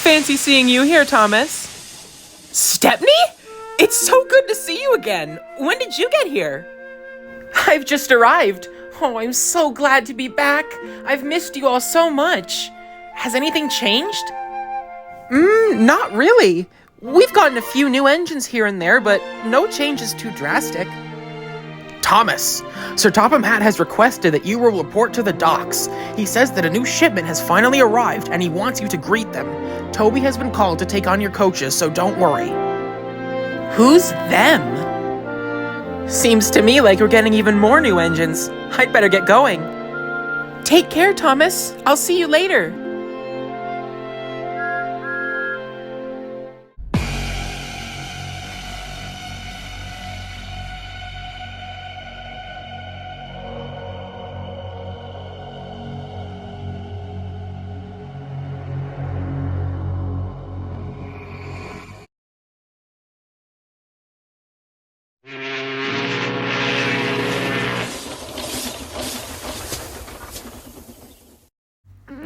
Fancy seeing you here, Thomas. Stepney? It's so good to see you again. When did you get here? I've just arrived. Oh, I'm so glad to be back. I've missed you all so much. Has anything changed? Not really. We've gotten a few new engines here and there, but no change is too drastic. Thomas, Sir Topham Hatt has requested that you will report to the docks. He says that a new shipment has finally arrived and he wants you to greet them. Toby has been called to take on your coaches, so don't worry. Who's them? Seems to me like we're getting even more new engines. I'd better get going. Take care, Thomas. I'll see you later.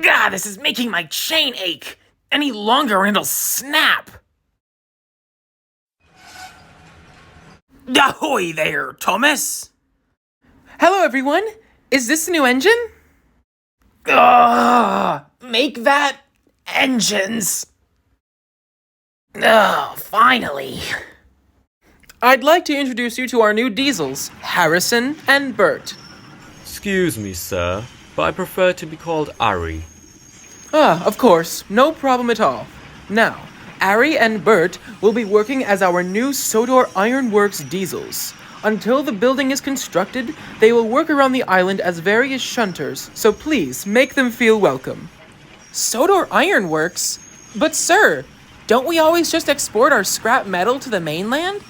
God, this is making my chain ache. Any longer and it'll snap. Ahoy there, Thomas. Hello, everyone. Is this the new engine? Make that engines. Finally. I'd like to introduce you to our new diesels, Harrison and Bert. Excuse me, sir, but I prefer to be called Ari. Of course. No problem at all. Now, Ari and Bert will be working as our new Sodor ironworks diesels. Until the building is constructed, they will work around the island as various shunters, so please make them feel welcome. Sodor ironworks? But sir, don't we always just export our scrap metal to the mainland?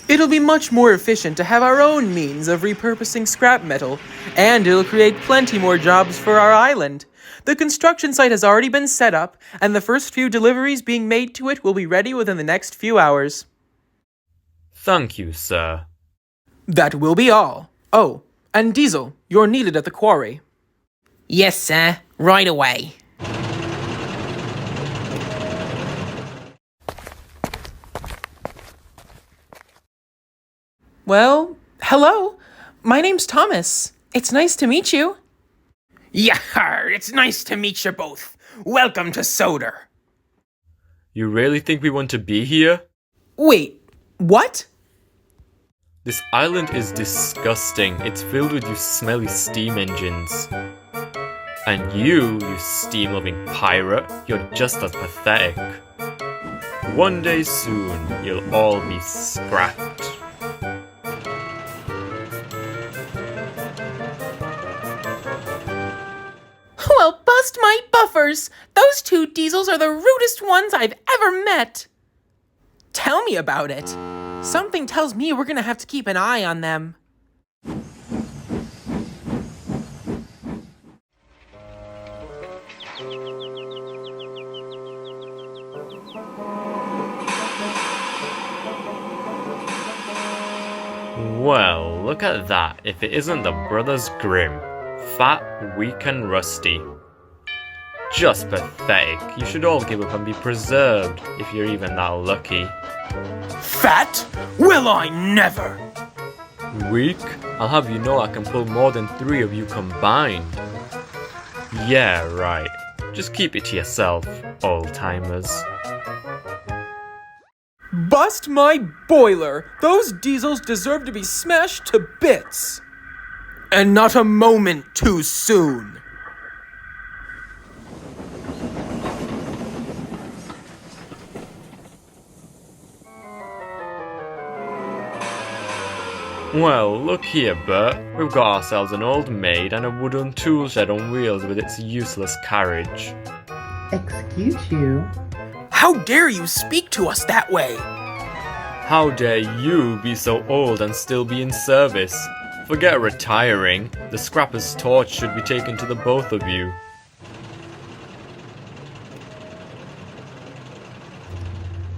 It'll be much more efficient to have our own means of repurposing scrap metal, and it'll create plenty more jobs for our island. The construction site has already been set up, and the first few deliveries being made to it will be ready within the next few hours. Thank you, sir. That will be all. Oh, and Diesel, you're needed at the quarry. Yes, sir. Right away. Well, hello. My name's Thomas. It's nice to meet you. Yar, it's nice to meet you both. Welcome to Sodor. You really think we want to be here? Wait, what? This island is disgusting. It's filled with you smelly steam engines. And you steam-loving pirate, you're just as pathetic. One day soon, you'll all be scrapped. Well, bust my buffers! Those two diesels are the rudest ones I've ever met! Tell me about it. Something tells me we're gonna have to keep an eye on them. Well, look at that, if it isn't the Brothers Grimm. Fat, weak and rusty. Just pathetic. You should all give up and be preserved, if you're even that lucky. Fat? Will I never! Weak? I'll have you know I can pull more than 3 of you combined. Yeah, right. Just keep it to yourself, old-timers. Bust my boiler! Those diesels deserve to be smashed to bits! And not a moment too soon. Well, look here, Bert. We've got ourselves an old maid and a wooden tool shed on wheels with its useless carriage. Excuse you? How dare you speak to us that way? How dare you be so old and still be in service? Forget retiring. The scrapper's torch should be taken to the both of you.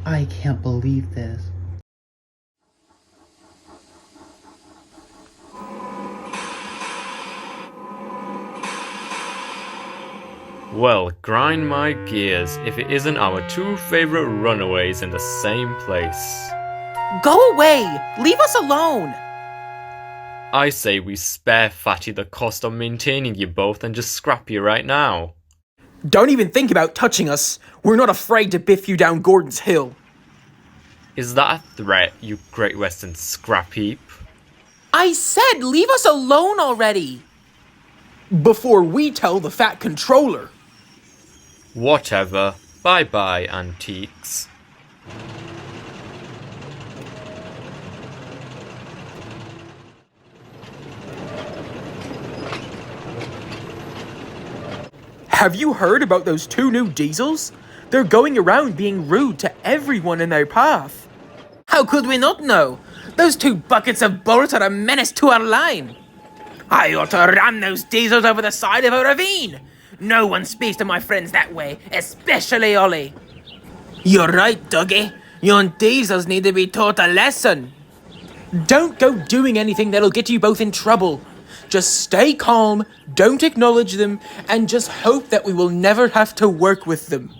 I can't believe this. Well, grind my gears if it isn't our two favorite runaways in the same place. Go away! Leave us alone! I say we spare Fatty the cost of maintaining you both and just scrap you right now. Don't even think about touching us. We're not afraid to biff you down Gordon's Hill. Is that a threat, you Great Western scrap heap? I said leave us alone already! Before we tell the Fat Controller. Whatever. Bye-bye, antiques. Have you heard about those two new diesels? They're going around being rude to everyone in their path. How could we not know? Those two buckets of bolts are a menace to our line. I ought to ram those diesels over the side of a ravine. No one speaks to my friends that way, especially Ollie. You're right, Dougie. Your diesels need to be taught a lesson. Don't go doing anything that'll get you both in trouble. Just stay calm, don't acknowledge them, and just hope that we will never have to work with them.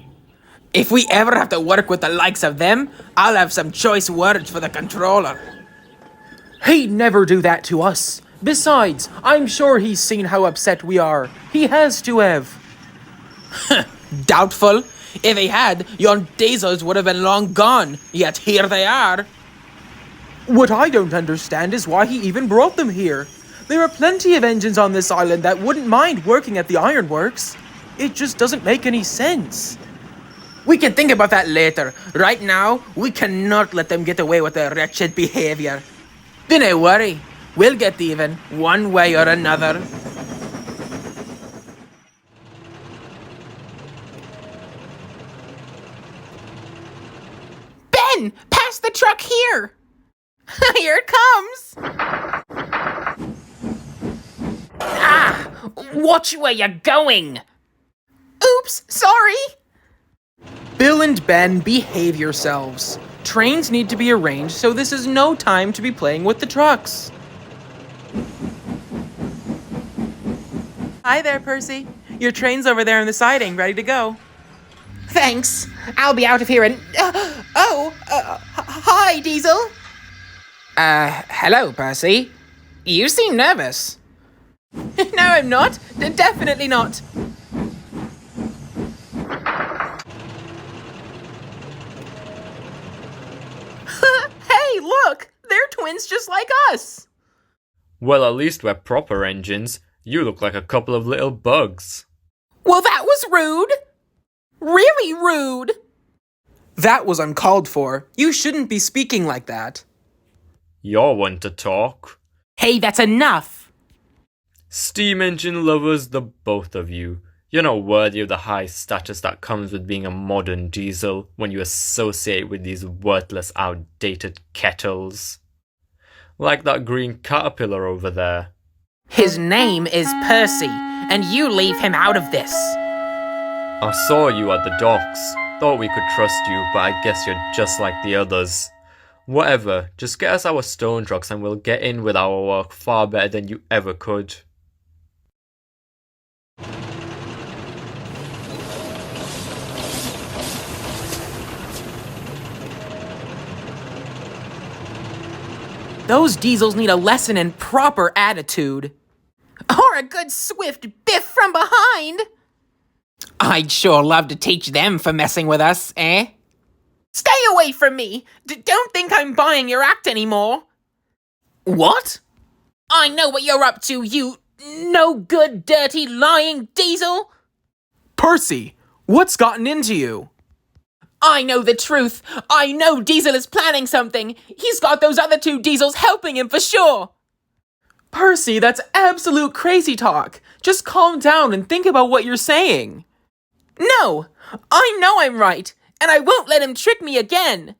If we ever have to work with the likes of them, I'll have some choice words for the controller. He'd never do that to us. Besides, I'm sure he's seen how upset we are. He has to have. Doubtful. If he had, yon diesels would have been long gone, yet here they are. What I don't understand is why he even brought them here. There are plenty of engines on this island that wouldn't mind working at the ironworks. It just doesn't make any sense. We can think about that later. Right now, we cannot let them get away with their wretched behavior. Don't worry. We'll get even, one way or another. Ben! Pass the truck here! Here it comes! Ah! Watch where you're going! Oops, sorry! Bill and Ben, behave yourselves. Trains need to be arranged, so this is no time to be playing with the trucks. Hi there, Percy. Your train's over there in the siding, ready to go. Thanks. I'll be out of here in... hi, Diesel. Hello, Percy. You seem nervous. No, I'm not. Definitely not. Hey, look! They're twins just like us! Well, at least we're proper engines. You look like a couple of little bugs. Well, that was rude! Really rude! That was uncalled for. You shouldn't be speaking like that. You're one to talk. Hey, that's enough! Steam engine lovers, the both of you. You're not worthy of the high status that comes with being a modern diesel when you associate with these worthless, outdated kettles. Like that green caterpillar over there. His name is Percy, and you leave him out of this. I saw you at the docks. Thought we could trust you, but I guess you're just like the others. Whatever, just get us our stone trucks and we'll get in with our work far better than you ever could. Those diesels need a lesson in proper attitude. Or a good swift biff from behind. I'd sure love to teach them for messing with us, eh? Stay away from me! Don't think I'm buying your act anymore. What? I know what you're up to, you no good, dirty, lying diesel! Percy, what's gotten into you? I know the truth. I know Diesel is planning something. He's got those other two Diesels helping him for sure. Percy, that's absolute crazy talk. Just calm down and think about what you're saying. No, I know I'm right, and I won't let him trick me again.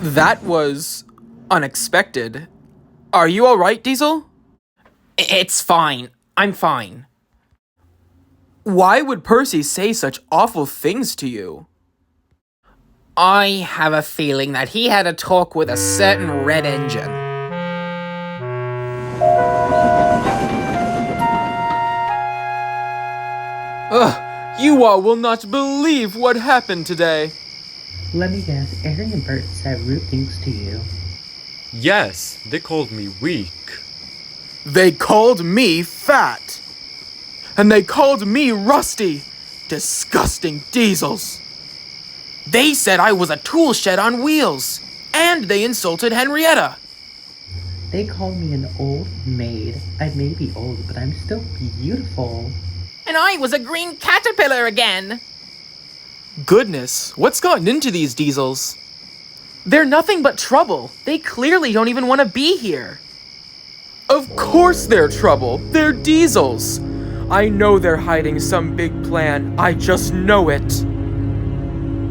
That was unexpected. Are you alright, Diesel? It's fine. I'm fine. Why would Percy say such awful things to you? I have a feeling that he had a talk with a certain red engine. You all will not believe what happened today. Let me guess, Aaron and Bert said rude things to you. Yes, they called me weak. They called me fat. And they called me rusty. Disgusting diesels. They said I was a tool shed on wheels. And they insulted Henrietta. They called me an old maid. I may be old, but I'm still beautiful. And I was a green caterpillar again. Goodness, what's gotten into these diesels? They're nothing but trouble. They clearly don't even want to be here. Of course they're trouble. They're diesels. I know they're hiding some big plan. I just know it.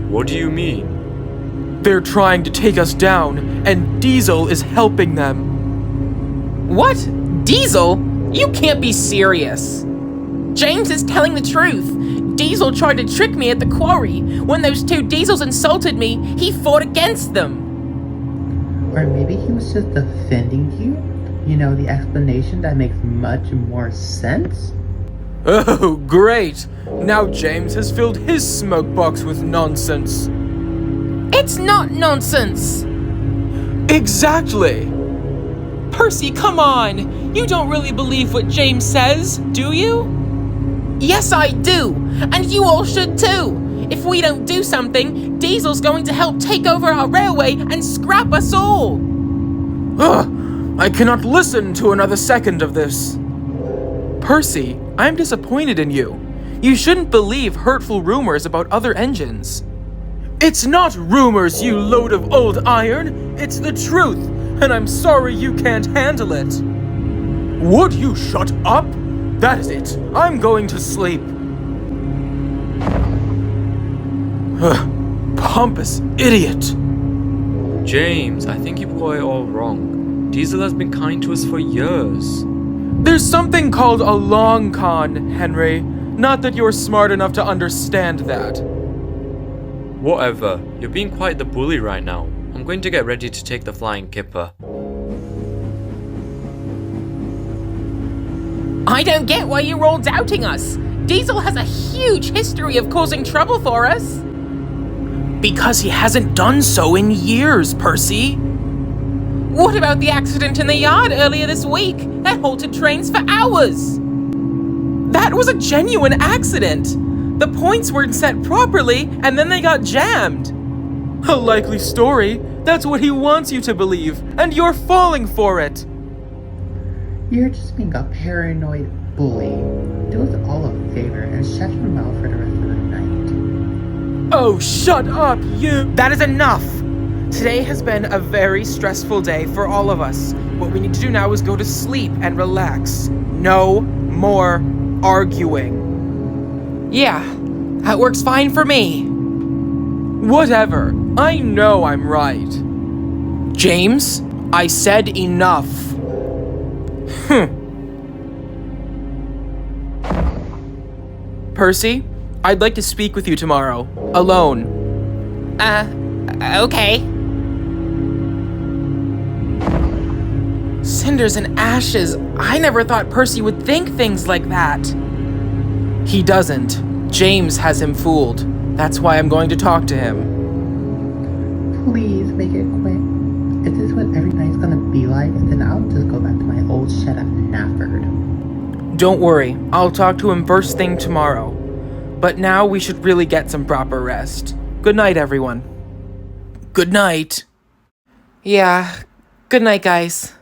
What do you mean? They're trying to take us down, and Diesel is helping them. What? Diesel? You can't be serious. James is telling the truth. Diesel tried to trick me at the quarry. When those two diesels insulted me, he fought against them. Or maybe he was just defending you? You know, the explanation that makes much more sense? Oh, great. Now James has filled his smoke box with nonsense. It's not nonsense. Exactly. Percy, come on. You don't really believe what James says, do you? Yes, I do. And you all should too. If we don't do something, Diesel's going to help take over our railway and scrap us all. Ugh, I cannot listen to another second of this. Percy, I'm disappointed in you. You shouldn't believe hurtful rumors about other engines. It's not rumors, you load of old iron. It's the truth, and I'm sorry you can't handle it. Would you shut up? That is it. I'm going to sleep. Pompous idiot. James, I think you've got it all wrong. Diesel has been kind to us for years. There's something called a long con, Henry. Not that you're smart enough to understand that. Whatever, you're being quite the bully right now. I'm going to get ready to take the flying kipper. I don't get why you're all doubting us. Diesel has a huge history of causing trouble for us. Because he hasn't done so in years, Percy. What about the accident in the yard earlier this week that halted trains for hours? That was a genuine accident. The points weren't set properly, and then they got jammed. A likely story. That's what he wants you to believe, and you're falling for it. You're just being a paranoid bully. Do us all a favor and shut your mouth for the rest of the night. Oh, shut up, you! That is enough. Today has been a very stressful day for all of us. What we need to do now is go to sleep and relax. No more arguing. Yeah, that works fine for me. Whatever. I know I'm right. James, I said enough. Percy, I'd like to speak with you tomorrow. Alone. Okay. Cinders and ashes. I never thought Percy would think things like that. He doesn't. James has him fooled. That's why I'm going to talk to him. Please make it quick. Is this what every night's gonna be like? And then I'll just go back to my old shed at Nafford. Don't worry. I'll talk to him first thing tomorrow. But now we should really get some proper rest. Good night, everyone. Good night. Yeah, good night, guys.